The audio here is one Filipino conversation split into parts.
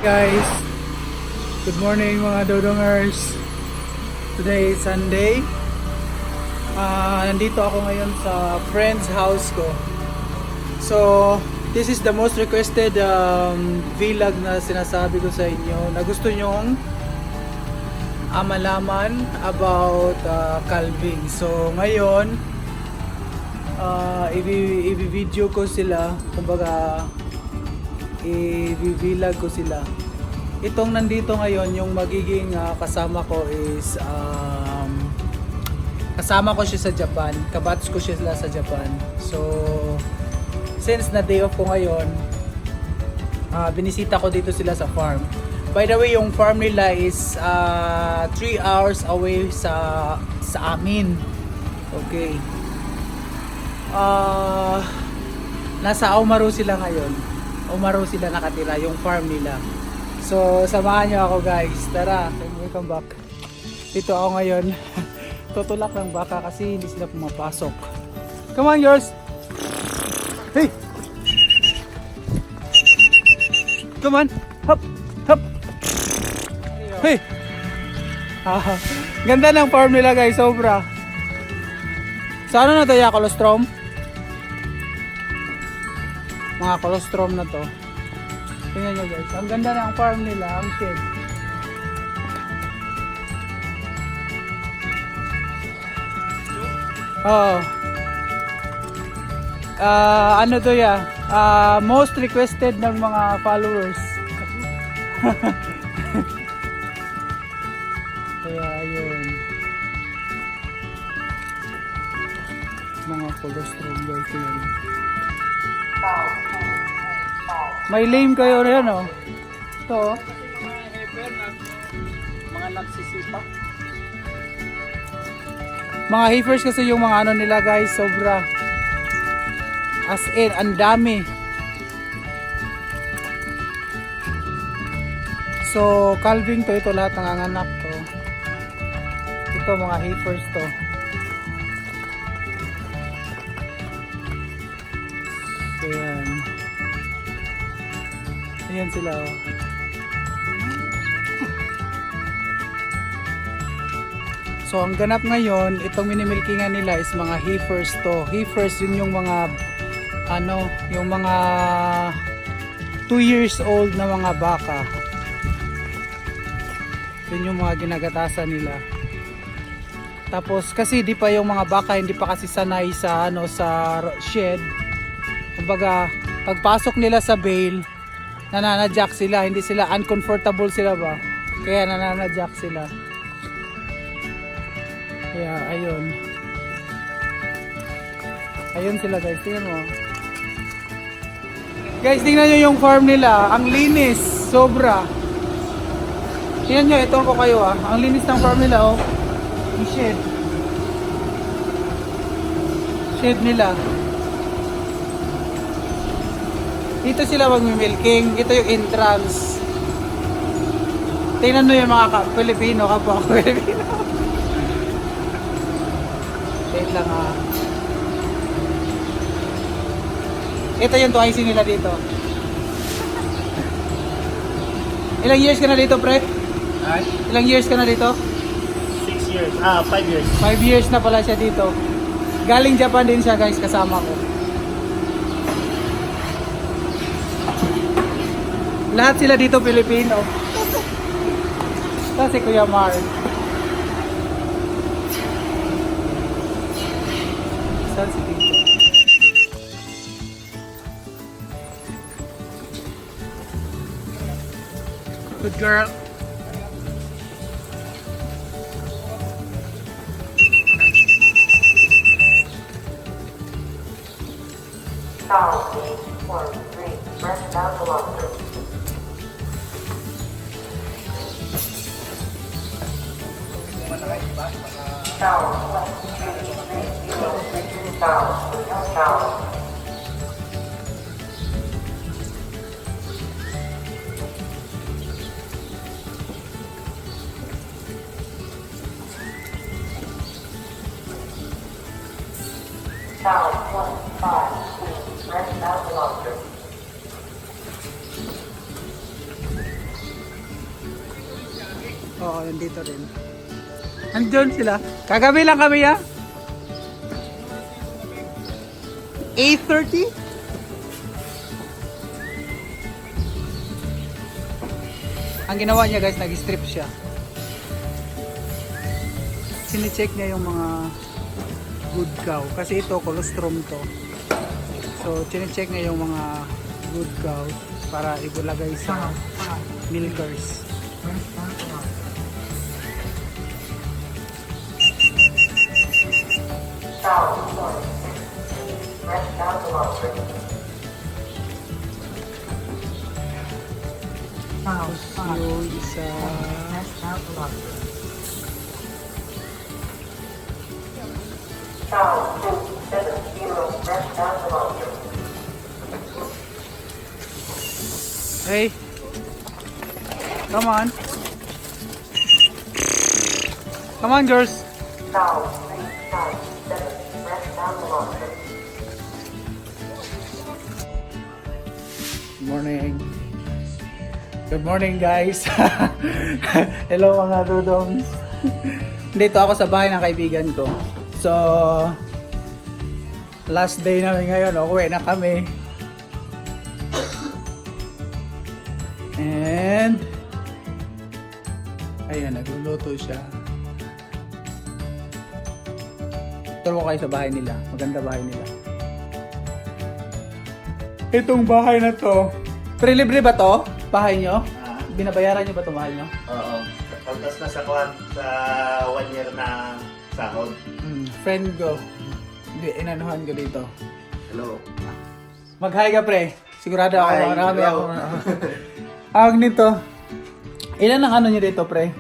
Guys, good morning mga dodongers. Today is Sunday. Nandito ako ngayon sa friend's house ko. So, this is the most requested vlog na sinasabi ko sa inyo na gusto nyong malaman about calving. So, ngayon i-video ko sila, kumbaga i-vlog ko sila. Itong nandito ngayon, yung magiging kasama ko is kasama ko siya sa Japan. Kabats ko siya sa Japan. So, since na day off ko ngayon, binisita ko dito sila sa farm. By the way, yung farm nila is 3 hours away sa amin. Okay. Nasa Aumaru sila ngayon. Umaro sila nakatira, yung farm nila. So, samahan nyo ako guys. Tara, welcome back. Dito ako ngayon. Tutulak ng baka kasi hindi sila pumapasok. Come on, yours! Hey! Come on! Hop! Hop! Hey! Ganda ng farm nila guys, sobra. Sa ano na to, ya? Colostrum? Mga colostrum na to. Tingnan nyo guys, ang ganda ng farm nila, ang shed. Ano to ya? Most requested ng mga followers. Kaya yun. Mga colostrum guys yun. May lame kayo na yan, oh. Ito, oh. Mga nagsisipa. Mga heifers kasi yung mga ano nila, guys, sobra. As in, ang dami. So, calving to, ito lahat ng anak to. Ito, mga heifers to. So, yan. Ayan sila, oh. So ang ganap ngayon, itong minimilkingan nila is mga heifers to. Heifers yun yung mga yung mga 2 years old na mga baka. Yun yung mga ginagatasan nila. Tapos kasi di pa yung mga baka hindi pa kasi sanay sa sa shed. Kumbaga, pagpasok nila sa bale, nananadyak sila, hindi sila uncomfortable sila ba? Kaya nananadyak sila. Kaya ayun. Ayun sila guys, tingnan mo. Guys, tingnan nyo yung farm nila, ang linis, sobra. Tingnan nyo, ito ko kayo ang linis ng farm nila oh. Yung shed. Shed nila. Dito sila magmimilking. Ito yung entrance. Tingnan mo yung mga Pilipino, kapwa Pilipino. Wait lang Ito yung tuwaisin nila dito. Ilang years ka na dito, pre? Ay? Ilang years ka na dito? 6 years. 5 years. 5 years na pala siya dito. Galing Japan din siya guys, kasama ko. Lahat sila dito Pilipino. Ito si Kuya Mar. Saan si Tito? Good girl. South 843, press down the longer. South 133, south. South 152, press down the longer. Oo, nandito rin. Andun sila. Kagabi lang kami ya. 8:30? Ang ginawa niya guys, nag-strip siya. Sine-check niya yung mga good cow. Kasi ito, colostrum to. So, sine-check niya yung mga good cow para ibulagay sa milkers. Cow, 4. Fresh out the laundry. Tapos yung isa... Fresh out the laundry. Cow, 270. Fresh out the laundry. Hey! Come on! Come on, girls! Cow, 397. Fresh out the laundry. Good morning! Good morning, guys! Hello, mga dodongs! Dito ako sa bahay ng kaibigan ko. So, last day namin ngayon. Uwi na kami. And, ayan, nagluluto siya. Turo ko kayo sa bahay nila. Maganda bahay nila. Itong bahay na to. Pre-libre ba to? Bahay nyo? Binabayaran nyo ba itong bahay nyo? Oo. Pagkas na sa kuwan sa 1 year na sahod. Friend ko. Inanuhan ko dito. Hello. Mag-hi ka, pre. Sigurado ako. Hi, Marami bro. ako. Awag nito. Ilan ang ano nyo dito, pre?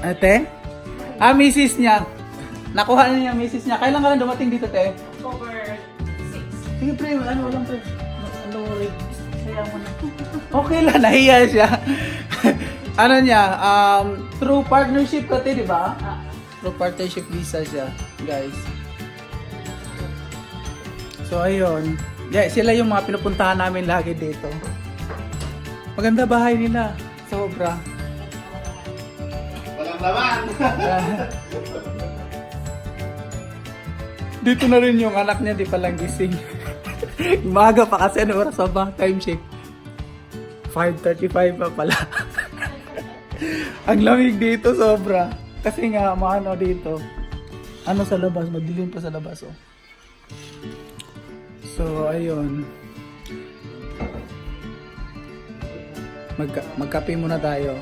Ate? Misis niya. Nakuha na niya ang misis niya. Kailan ka lang dumating dito, te? October 6. Sige, pre. Ano lang, pre? Ano, pre? Kaya mo na. Okay lang. Nahiya siya. Ano niya? Through partnership kasi, di ba? Through partnership visa siya, guys. So, ayun. Yeah, sila yung mga pinupuntahan namin lagi dito. Maganda bahay nila. Sobra. Walang laman. Dito na rin yung anak niya, di pa lang gising. Umaga pa kasi, ano oras pa ba? Time check. 5:35 pa pala. Ang lamig dito, sobra. Kasi nga, maano dito. Ano sa labas, madilim pa sa labas, oh. So, ayun. Magkape muna tayo.